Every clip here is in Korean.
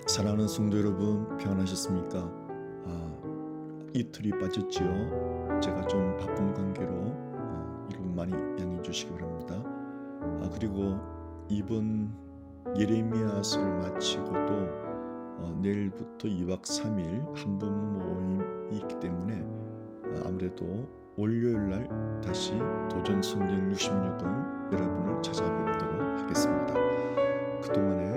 사랑하는 성도 여러분, 평안하셨습니까? 이틀이 빠졌지요. 제가 좀 바쁜 관계로 여러분 많이 양해해 주시기 바랍니다. 그리고 이번 예레미야서를 마치고도 내일부터 2박 3일 한분 모임이 있기 때문에 아무래도 월요일 날 다시 도전 성경 66은 여러분을 찾아뵙도록 하겠습니다. 그동안에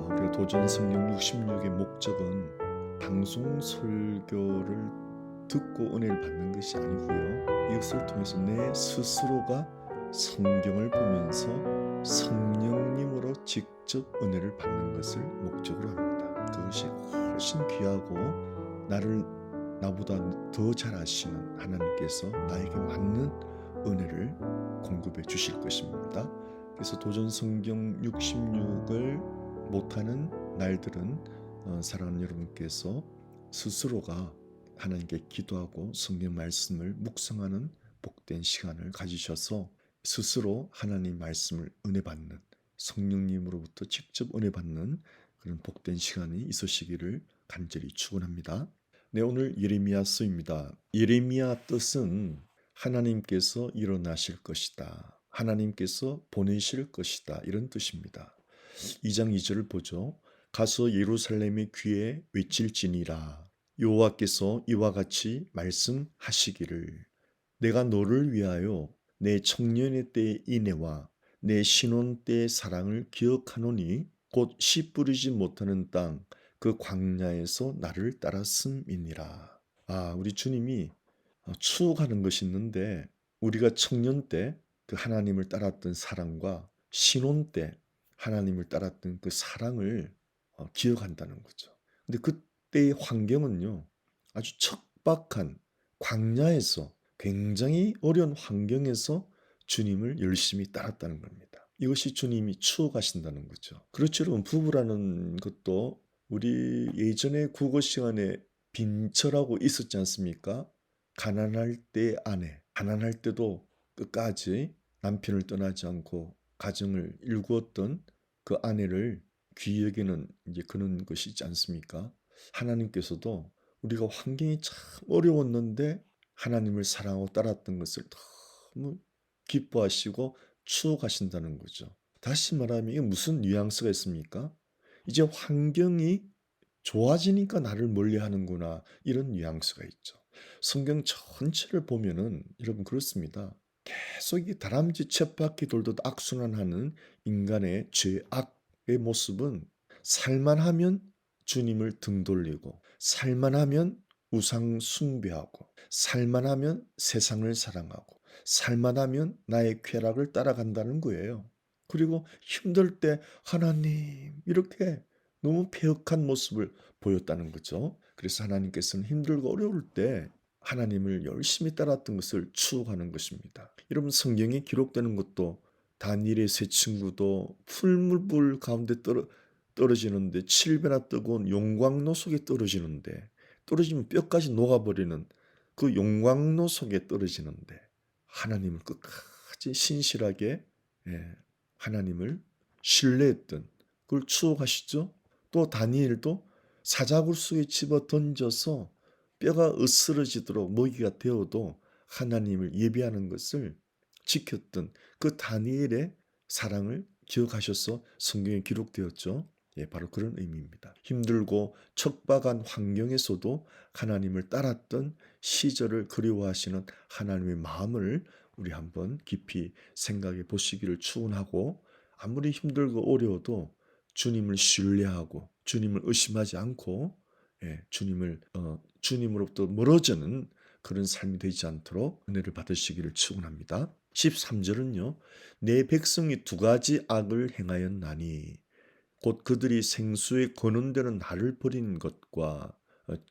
우리가 도전 성경 66의 목적은 방송 설교를 듣고 은혜를 받는 것이 아니고요. 이것을 통해서 내 스스로가 성경을 보면서 성령님으로 직접 은혜를 받는 것을 목적으로 합니다. 그것이 훨씬 귀하고 나보다 더 잘 아시는 하나님께서 나에게 맞는 은혜를 공급해 주실 것입니다. 그래서 도전 성경 66을 못하는 날들은 사랑하는 여러분께서 스스로가 하나님께 기도하고 성경 말씀을 묵상하는 복된 시간을 가지셔서 스스로 하나님 말씀을 은혜 받는, 성령님으로부터 직접 은혜 받는 그런 복된 시간이 있으시기를 간절히 축원합니다. 네, 오늘 예레미야서입니다. 예레미야 뜻은 하나님께서 일어나실 것이다, 하나님께서 보내실 것이다, 이런 뜻입니다. 2장 2절을 보죠. 가서 예루살렘의 귀에 외칠지니라. 여호와께서 이와 같이 말씀하시기를, 내가 너를 위하여 내 청년의 때의 인애와 내 신혼 때의 사랑을 기억하노니 곧 씨 뿌리지 못하는 땅 그 광야에서 나를 따랐음이니라. 우리 주님이 추억하는 것이 있는데, 우리가 청년 때 그 하나님을 따랐던 사랑과 신혼 때 하나님을 따랐던 그 사랑을 기억한다는 거죠. 근데 그때의 환경은요, 아주 척박한 광야에서, 굉장히 어려운 환경에서 주님을 열심히 따랐다는 겁니다. 이것이 주님이 추억하신다는 거죠. 그렇죠, 여러분. 부부라는 것도 우리 예전에 국어 시간에 빈처라고 있었지 않습니까? 가난할 때 아내, 가난할 때도 끝까지 남편을 떠나지 않고 가정을 일구었던 그 아내를 귀히 여기는 이제 그런 것이 있지 않습니까? 하나님께서도 우리가 환경이 참 어려웠는데 하나님을 사랑하고 따랐던 것을 너무 기뻐하시고 추억하신다는 거죠. 다시 말하면 이게 무슨 뉘앙스가 있습니까? 이제 환경이 좋아지니까 나를 멀리하는구나, 이런 뉘앙스가 있죠. 성경 전체를 보면은 여러분 그렇습니다. 계속 이 다람쥐 쳇바퀴 돌듯 악순환하는 인간의 죄악의 모습은, 살만하면 주님을 등 돌리고, 살만하면 우상 숭배하고, 살만하면 세상을 사랑하고, 살만하면 나의 쾌락을 따라간다는 거예요. 그리고 힘들 때 하나님, 이렇게 너무 패역한 모습을 보였다는 거죠. 그래서 하나님께서는 힘들고 어려울 때 하나님을 열심히 따랐던 것을 추억하는 것입니다. 여러분, 성경에 기록되는 것도 다니엘의 세 친구도 풀무불 가운데 떨어지는데, 7배나 뜨거운 용광로 속에 떨어지는데, 떨어지면 뼈까지 녹아버리는 그 용광로 속에 떨어지는데 하나님을 끝까지 신실하게, 하나님을 신뢰했던 그걸 추억하시죠. 또 다니엘도 사자굴 속에 집어 던져서 뼈가 으스러지도록 먹이가 되어도 하나님을 예배하는 것을 지켰던 그 다니엘의 사랑을 기억하셔서 성경에 기록되었죠. 바로 그런 의미입니다. 힘들고 척박한 환경에서도 하나님을 따랐던 시절을 그리워하시는 하나님의 마음을 우리 한번 깊이 생각해 보시기를 축원하고, 아무리 힘들고 어려워도 주님을 신뢰하고 주님을 의심하지 않고, 주님으로부터 멀어지는 그런 삶이 되지 않도록 은혜를 받으시기를 축원합니다. 13절은요. 내 백성이 두 가지 악을 행하였나니, 곧 그들이 생수에 거는 데는 나를 버린 것과,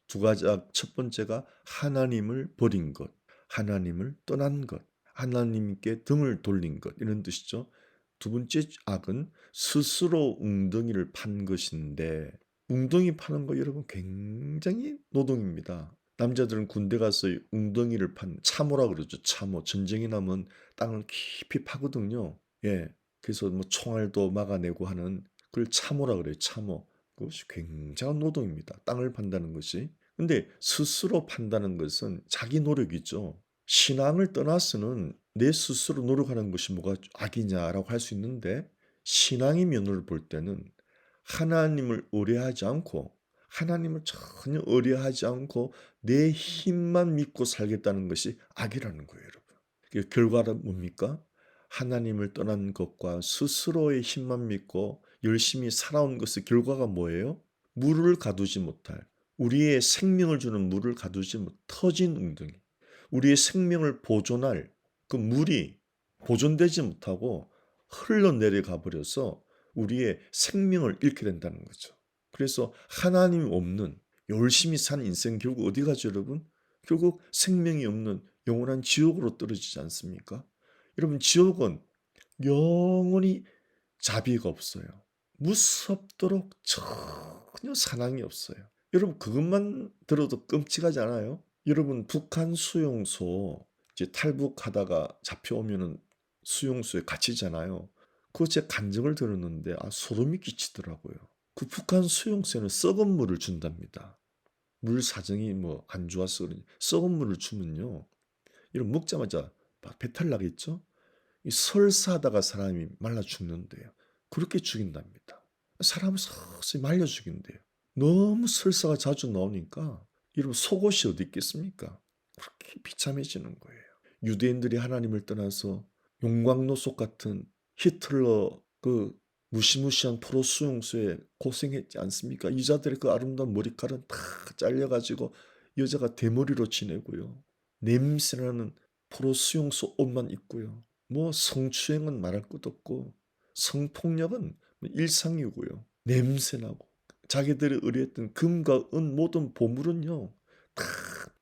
두 가지 악, 첫 번째가 하나님을 버린 것, 하나님을 떠난 것, 하나님께 등을 돌린 것, 이런 뜻이죠. 두 번째 악은 스스로 웅덩이를 판 것인데, 웅덩이 파는 거 여러분 굉장히 노동입니다. 남자들은 군대 가서 웅덩이를 판, 참호라 그러죠. 참호. 전쟁이 나면 땅을 깊이 파거든요. 그래서 뭐 총알도 막아내고 하는, 그걸 참호라 그래요. 참호. 그것이 굉장한 노동입니다. 땅을 판다는 것이. 근데 스스로 판다는 것은 자기 노력이죠. 신앙을 떠나서는 내 스스로 노력하는 것이 뭐가 악이냐라고 할 수 있는데 신앙의 면을 볼 때는 하나님을 의뢰하지 않고 하나님을 전혀 의뢰하지 않고 내 힘만 믿고 살겠다는 것이 악이라는 거예요, 여러분. 그 결과는 뭡니까? 하나님을 떠난 것과 스스로의 힘만 믿고 열심히 살아온 것의 결과가 뭐예요? 물을 가두지 못할, 우리의 생명을 주는 물을 가두지 못, 터진 웅덩이. 우리의 생명을 보존할 그 물이 보존되지 못하고 흘러내려가 버려서 우리의 생명을 잃게 된다는 거죠. 그래서 하나님 없는 열심히 산 인생 결국 어디 가죠, 여러분? 결국 생명이 없는 영원한 지옥으로 떨어지지 않습니까? 여러분, 지옥은 영원히 자비가 없어요. 무섭도록 전혀 사랑이 없어요. 여러분, 그것만 들어도 끔찍하지 않아요? 여러분, 북한 수용소 이제 탈북하다가 잡혀오면은 수용소에 갇히잖아요. 그거 제가 간증을 들었는데 소름이 끼치더라고요. 그 북한 수용소에는 썩은 물을 준답니다. 물 사정이 뭐 안 좋아서 그런지 썩은 물을 주면요, 이런 먹자마자 막 배탈 나겠죠? 이 설사하다가 사람이 말라 죽는데요. 그렇게 죽인답니다. 사람을 서서히 말려 죽인대요. 너무 설사가 자주 나오니까 이런 속옷이 어디 있겠습니까? 그렇게 비참해지는 거예요. 유대인들이 하나님을 떠나서 용광로 속 같은 히틀러 그 무시무시한 포로 수용소에 고생했지 않습니까? 여자들의 그 아름다운 머리카락은 다 잘려가지고 여자가 대머리로 지내고요. 냄새나는 포로 수용소 옷만 입고요. 뭐 성추행은 말할 것도 없고 성폭력은 일상이고요. 냄새나고 자기들이 의뢰했던 금과 은 모든 보물은요, 다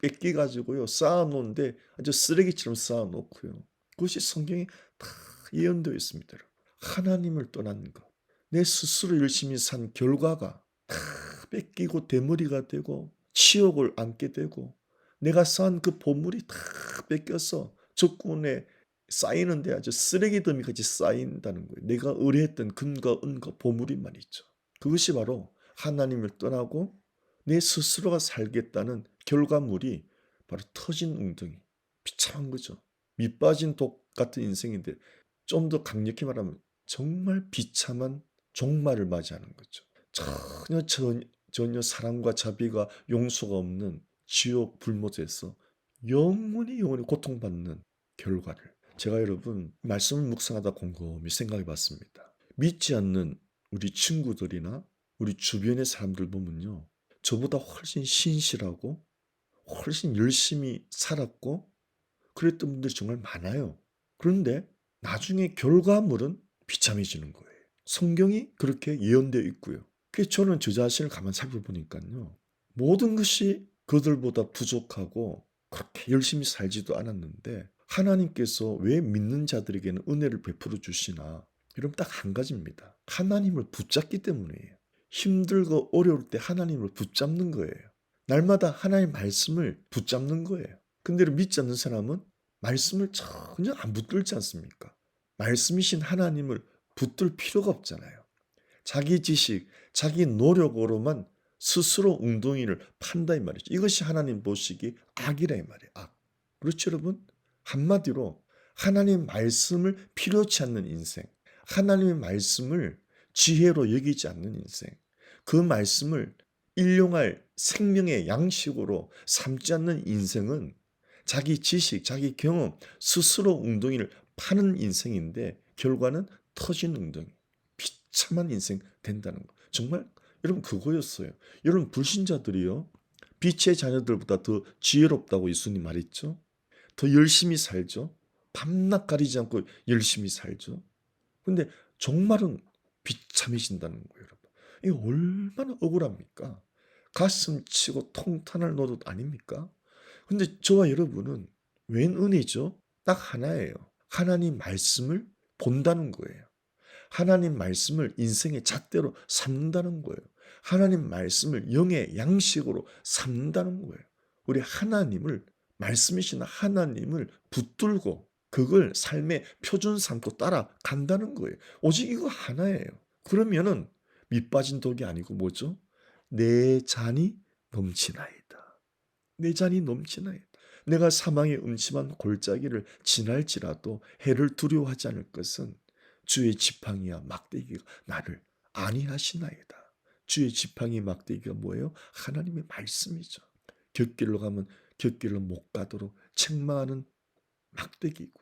뺏겨가지고요 쌓아놓은데 아주 쓰레기처럼 쌓아놓고요. 그것이 성경에 다 예언되어 있습니다. 여러분. 하나님을 떠난 것, 내 스스로 열심히 산 결과가 다 뺏기고 대머리가 되고 치욕을 안게 되고 내가 쌓은 그 보물이 다 뺏겨서 적군에 쌓이는데 아주 쓰레기 더미 같이 쌓인다는 거예요. 내가 의뢰했던 금과 은과 보물이 말이죠. 그것이 바로 하나님을 떠나고 내 스스로가 살겠다는 결과물이 바로 터진 웅덩이. 비참한 거죠. 밑 빠진 독 같은 인생인데 좀 더 강력히 말하면 정말 비참한 종말을 맞이하는 거죠. 전혀 사랑과 자비가 용서가 없는 지옥 불못에서 영원히 고통받는 결과를 제가 여러분 말씀을 묵상하다 곰곰이 생각해 봤습니다. 믿지 않는 우리 친구들이나 우리 주변의 사람들 보면요, 저보다 훨씬 신실하고 훨씬 열심히 살았고 그랬던 분들이 정말 많아요. 그런데 나중에 결과물은 비참해지는 거예요. 성경이 그렇게 예언되어 있고요. 그래서 저는 저 자신을 가만 살펴보니까요, 모든 것이 그들보다 부족하고 그렇게 열심히 살지도 않았는데 하나님께서 왜 믿는 자들에게는 은혜를 베풀어 주시나? 여러분, 딱 한 가지입니다. 하나님을 붙잡기 때문이에요. 힘들고 어려울 때 하나님을 붙잡는 거예요. 날마다 하나님의 말씀을 붙잡는 거예요. 근데 믿지 않는 사람은 말씀을 전혀 안 붙들지 않습니까? 말씀이신 하나님을 붙들 필요가 없잖아요. 자기 지식, 자기 노력으로만 스스로 웅덩이를 판다 이 말이죠. 이것이 하나님 보시기 악이라 이 말이에요. 악. 그렇죠, 여러분? 한마디로 하나님 말씀을 필요치 않는 인생, 하나님의 말씀을 지혜로 여기지 않는 인생, 그 말씀을 일용할 생명의 양식으로 삼지 않는 인생은 자기 지식, 자기 경험, 스스로 웅덩이를 파는 인생인데 결과는 터진 웅덩이, 비참한 인생 된다는 거. 정말 여러분 그거였어요. 여러분 불신자들이요, 빛의 자녀들보다 더 지혜롭다고 예수님 말했죠. 더 열심히 살죠. 밤낮 가리지 않고 열심히 살죠. 근데 종말은 비참해진다는 거예요, 여러분. 이게 얼마나 억울합니까? 가슴 치고 통탄할 노릇 아닙니까? 근데 저와 여러분은 웬 은혜죠? 딱 하나예요. 하나님 말씀을 본다는 거예요. 하나님 말씀을 인생의 잣대로 삼는다는 거예요. 하나님 말씀을 영의 양식으로 삼는다는 거예요. 우리 하나님을, 말씀이신 하나님을 붙들고 그걸 삶의 표준 삼고 따라간다는 거예요. 오직 이거 하나예요. 그러면은 밑 빠진 독이 아니고 뭐죠? 내 잔이 넘치나이다. 내 잔이 넘치나이다. 내가 사망의 음침한 골짜기를 지날지라도 해를 두려워하지 않을 것은 주의 지팡이와 막대기가 나를 안위하시나이다. 주의 지팡이 막대기가 뭐예요? 하나님의 말씀이죠. 곁길로 가면 곁길로 못 가도록 책망하는 막대기고,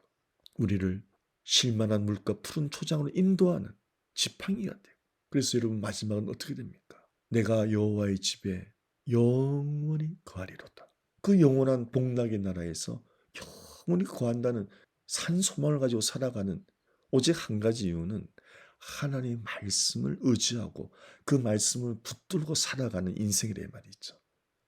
우리를 쉴만한 물과 푸른 초장으로 인도하는 지팡이가 돼요. 그래서 여러분, 마지막은 어떻게 됩니까? 내가 여호와의 집에 영원히 거하리로다. 그 영원한 복락의 나라에서 영원히 거한다는 산 소망을 가지고 살아가는 오직 한 가지 이유는 하나님의 말씀을 의지하고 그 말씀을 붙들고 살아가는 인생이래 말이죠.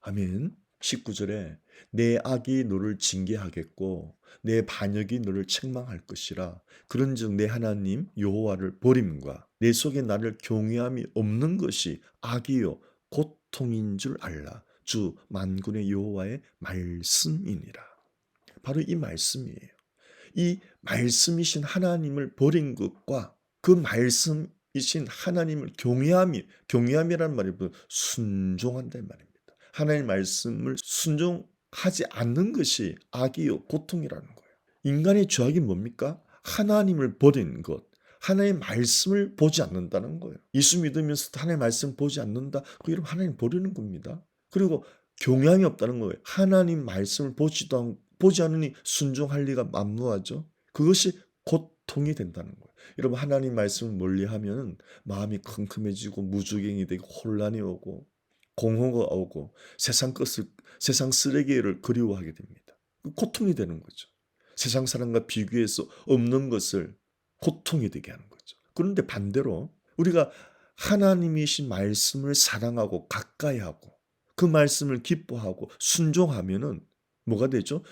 아멘. 19절에 내 악이 너를 징계하겠고 내 반역이 너를 책망할 것이라. 그런즉 내 하나님 여호와를 버림과 내 속에 나를 경외함이 없는 것이 악이요 고통인 줄 알라. 주 만군의 여호와의 말씀이니라. 바로 이 말씀이에요. 이 말씀이신 하나님을 버린 것과 그 말씀이신 하나님을 경외함이라는 말이 순종한다는 말입니다. 하나님의 말씀을 순종하지 않는 것이 악이요 고통이라는 거예요. 인간의 죄악이 뭡니까? 하나님을 버린 것, 하나님의 말씀을 보지 않는다는 거예요. 예수 믿으면서도 하나님의 말씀을 보지 않는다. 그 이름 하나님 버리는 겁니다. 그리고 경외함이 없다는 거예요. 하나님 말씀을 보지 않으니 순종할 리가 만무하죠. 그것이 고통이 된다는 거예요. 여러분, 하나님 말씀을 멀리하면 마음이 컴컴해지고 무주경이 되고 혼란이 오고 공허가 오고 세상 쓰레기를 그리워하게 됩니다. 고통이 되는 거죠. 세상 사람과 비교해서 없는 것을 고통이 되게 하는 거죠. 그런데 반대로 우리가 하나님이신 말씀을 사랑하고 가까이하고 그 말씀을 기뻐하고 순종하면은 뭐가 되죠?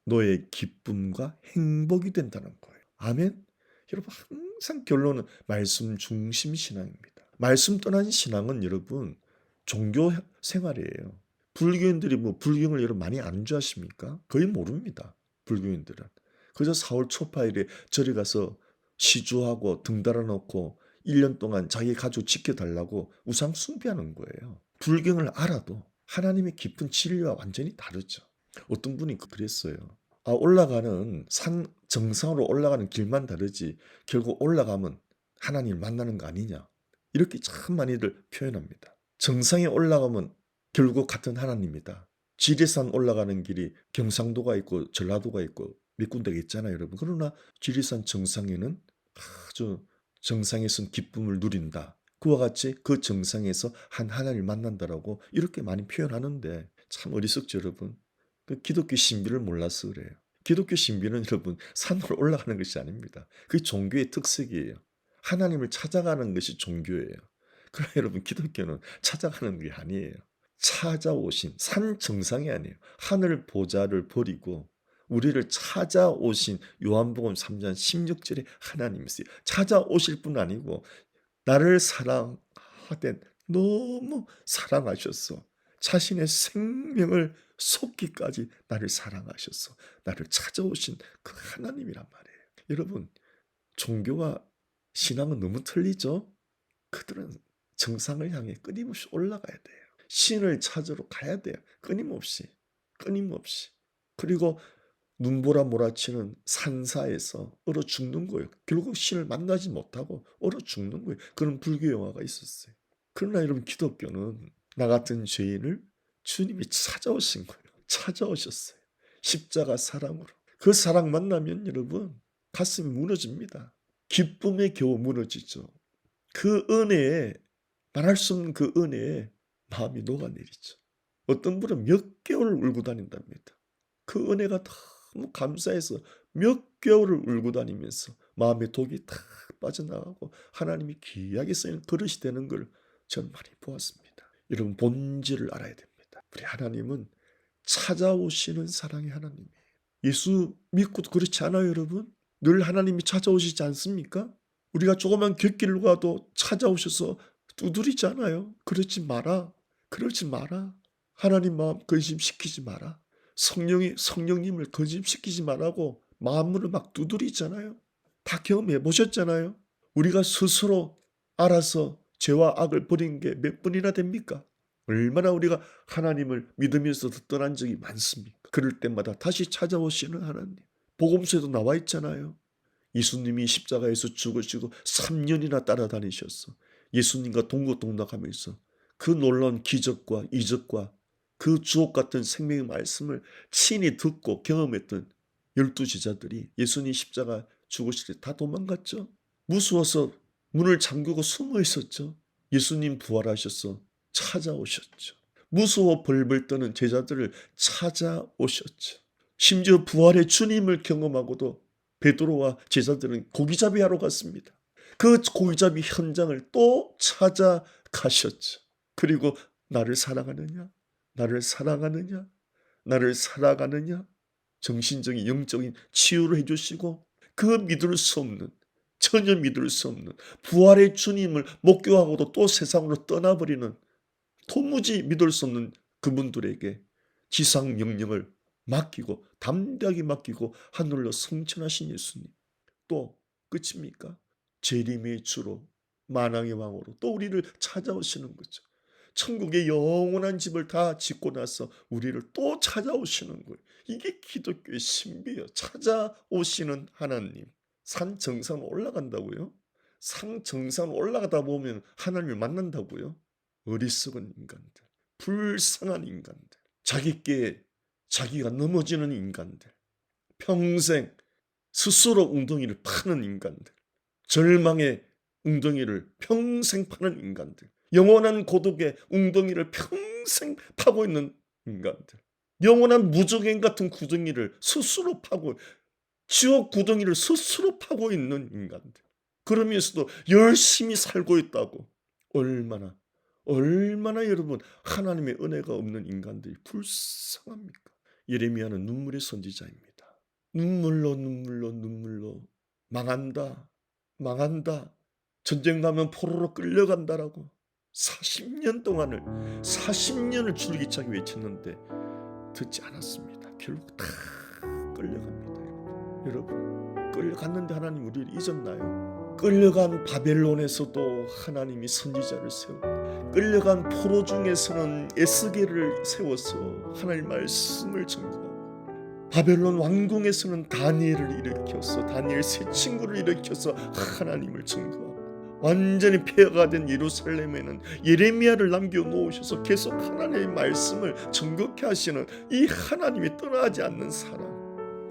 너의 기쁨과 행복이 된다는 거예요. 아멘. 여러분, 항상 결론은 말씀 중심 신앙입니다. 말씀 떠난 신앙은 여러분 종교 생활이에요. 불교인들이 불경을 여러분 많이 안주하십니까? 거의 모릅니다. 불교인들은 그저 4월 초파일에 절에 가서 시주하고 등 달아놓고 1년 동안 자기 가족 지켜달라고 우상 숭배하는 거예요. 불경을 알아도 하나님의 깊은 진리와 완전히 다르죠. 어떤 분이 그랬어요. 올라가는 산 정상으로 올라가는 길만 다르지 결국 올라가면 하나님을 만나는 거 아니냐. 이렇게 참 많이들 표현합니다. 정상에 올라가면 결국 같은 하나님이다. 지리산 올라가는 길이 경상도가 있고 전라도가 있고 몇 군데가 있잖아요, 여러분. 그러나 지리산 정상에는 아주 정상에선 기쁨을 누린다. 그와 같이 그 정상에서 한 하나님을 만난다라고 이렇게 많이 표현하는데 참 어리석죠, 여러분. 그 기독교 신비를 몰라서 그래요. 기독교 신비는 여러분 산으로 올라가는 것이 아닙니다. 그게 종교의 특색이에요. 하나님을 찾아가는 것이 종교예요. 그러나 여러분 기독교는 찾아가는 게 아니에요. 찾아오신 산 정상이 아니에요. 하늘 보좌를 버리고 우리를 찾아오신 요한복음 3장 16절에 하나님이세요. 찾아오실 뿐 아니고 나를 사랑하되 너무 사랑하셨어. 자신의 생명을 쏟기까지 나를 사랑하셔서 나를 찾아오신 그 하나님이란 말이에요. 여러분, 종교와 신앙은 너무 틀리죠? 그들은 정상을 향해 끊임없이 올라가야 돼요. 신을 찾으러 가야 돼요. 끊임없이. 그리고 눈보라 몰아치는 산사에서 얼어 죽는 거예요. 결국 신을 만나지 못하고 얼어 죽는 거예요. 그런 불교 영화가 있었어요. 그러나 여러분, 기독교는 나 같은 죄인을 주님이 찾아오신 거예요. 찾아오셨어요. 십자가 사랑으로. 그 사랑 만나면 여러분 가슴이 무너집니다. 기쁨에 겨우 무너지죠. 그 은혜에, 말할 수 없는 그 은혜에 마음이 녹아내리죠. 어떤 분은 몇 개월을 울고 다닌답니다. 그 은혜가 너무 감사해서 몇 개월을 울고 다니면서 마음의 독이 다 빠져나가고 하나님이 귀하게 쓰이는 그릇이 되는 걸 저는 많이 보았습니다. 여러분, 본질을 알아야 됩니다. 우리 하나님은 찾아오시는 사랑의 하나님이에요. 예수 믿고도 그렇지 않아요, 여러분? 늘 하나님이 찾아오시지 않습니까? 우리가 조그만 곁길로 가도 찾아오셔서 두드리지 않아요? 그러지 마라. 그러지 마라. 하나님 마음 근심시키지 마라. 성령님을 근심시키지 말라고 마음으로 막 두드리잖아요. 다 경험해 보셨잖아요. 우리가 스스로 알아서 죄와 악을 버린 게 몇 번이나 됩니까? 얼마나 우리가 하나님을 믿으면서 떠난 적이 많습니까? 그럴 때마다 다시 찾아오시는 하나님. 복음서에도 나와 있잖아요. 예수님이 십자가에서 죽으시고 3년이나 따라다니셨어. 예수님과 동거동락하면서 그 놀라운 기적과 이적과 그 주옥 같은 생명의 말씀을 친히 듣고 경험했던 12제자들이 예수님 십자가 죽으실 때 다 도망갔죠. 무서워서 문을 잠그고 숨어 있었죠. 예수님 부활하셔서 찾아오셨죠. 무서워 벌벌 떠는 제자들을 찾아오셨죠. 심지어 부활의 주님을 경험하고도 베드로와 제자들은 고기잡이 하러 갔습니다. 그 고기잡이 현장을 또 찾아가셨죠. 그리고 나를 사랑하느냐? 나를 사랑하느냐? 나를 살아가느냐? 정신적인 영적인 치유를 해주시고 그 믿을 수 없는 전혀 믿을 수 없는 부활의 주님을 목교하고도 또 세상으로 떠나버리는 도무지 믿을 수 없는 그분들에게 지상 명령을 맡기고 담대하게 맡기고 하늘로 승천하신 예수님. 또 끝입니까? 재림의 주로 만왕의 왕으로 또 우리를 찾아오시는 거죠. 천국의 영원한 집을 다 짓고 나서 우리를 또 찾아오시는 거예요. 이게 기독교의 신비예요. 찾아오시는 하나님. 산 정상 올라간다고요? 산 정상 올라가다 보면 하나님을 만난다고요? 어리석은 인간들, 불쌍한 인간들, 자기께 자기가 넘어지는 인간들, 평생 스스로 웅덩이를 파는 인간들, 절망의 웅덩이를 평생 파는 인간들, 영원한 고독의 웅덩이를 평생 파고 있는 인간들, 영원한 무적행 같은 구덩이를 스스로 파고, 지옥 구덩이를 스스로 파고 있는 인간들, 그러면서도 열심히 살고 있다고. 얼마나 여러분 하나님의 은혜가 없는 인간들이 불쌍합니까? 예레미야는 눈물의 선지자입니다. 눈물로 망한다. 전쟁 가면 포로로 끌려간다라고 40년을 줄기차게 외쳤는데 듣지 않았습니다. 결국 다 끌려갑니다. 여러분 끌려갔는데 하나님 우리를 잊었나요? 끌려간 바벨론에서도 하나님이 선지자를 세우고, 끌려간 포로 중에서는 에스겔을 세워서 하나님 말씀을 전하고, 바벨론 왕궁에서는 다니엘을 일으켜서 다니엘 세 친구를 일으켜서 하나님을 증거하고, 완전히 폐허가 된 예루살렘에는 예레미야를 남겨놓으셔서 계속 하나님의 말씀을 정확히 하시는 이 하나님이 떠나지 않는 사람,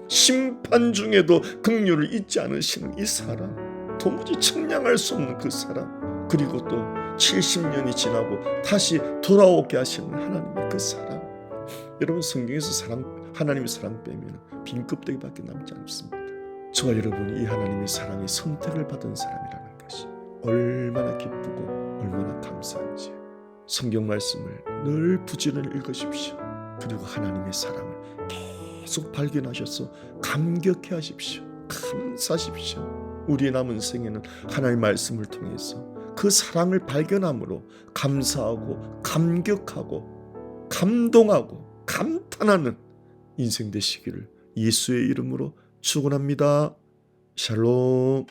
심판 중에도 긍휼을 잊지 않으시는 이 사람, 도무지 청량할 수 없는 그 사람, 그리고 또 70년이 지나고 다시 돌아오게 하시는 하나님의 그 사람. 여러분 성경에서 하나님의 사랑 빼면 빈 껍데기밖에 남지 않습니다. 저와 여러분이 이 하나님의 사랑의 선택을 받은 사람이라는 것이 얼마나 기쁘고 얼마나 감사한지 성경 말씀을 늘 부지런히 읽으십시오. 그리고 하나님의 사랑을 계속 발견하셔서 감격해 하십시오. 감사하십시오. 우리의 남은 생에는 하나님의 말씀을 통해서 그 사랑을 발견함으로 감사하고 감격하고 감동하고 감탄하는 인생 되시기를 예수의 이름으로 축원합니다. 샬롬.